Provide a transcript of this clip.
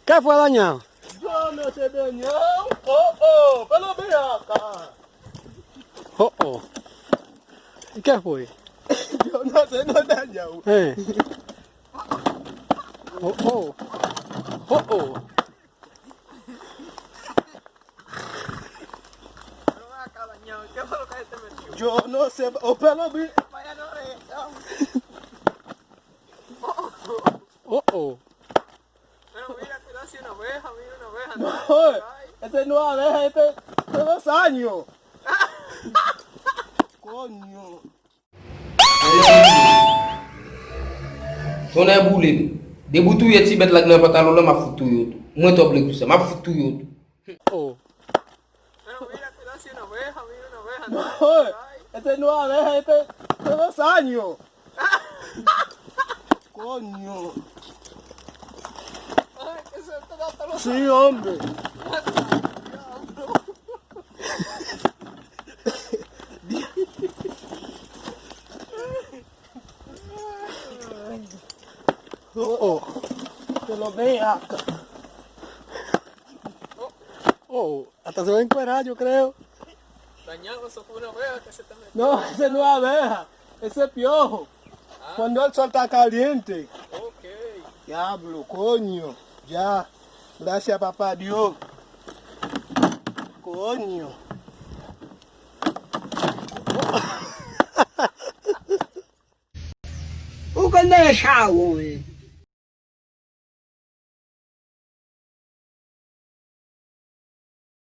¿Qué fue dañado? Yo no sé dañado. Oh, pero ven acá. Oh, oh. ¿Y qué fue? Yo no sé, no dañado. Oh, oh. Oh, oh. ¿Qué fue lo que te metió? Yo no sé, oh, pero ven. Vaya, no regresa. Oh, oh. Pero mira, cuidado si una oveja, mira una oveja. No, este no es abeja, este es 2 años. Coño. Son ay boule. De boutou ye ti bet lag nan pantalon la ma foutou yo. Mwen top le tout ça, ma foutou yo. Oh. Pero mira, cuidado si una oveja, mira una oveja. No, este no es abeja, este es 2 años. Coño. Ay, que se te da hasta los Sí, hombre. Oh, oh. Que lo vea acá. Oh. Hasta se va a encuerar, yo creo. dañado, eso fue una oveja que se te metió. No, ese no es abeja, ese es piojo. Cuando el sol está caliente. Ok. Diablo, coño. Ya. Gracias, papá Dios. Coño. O que não é chau, homem?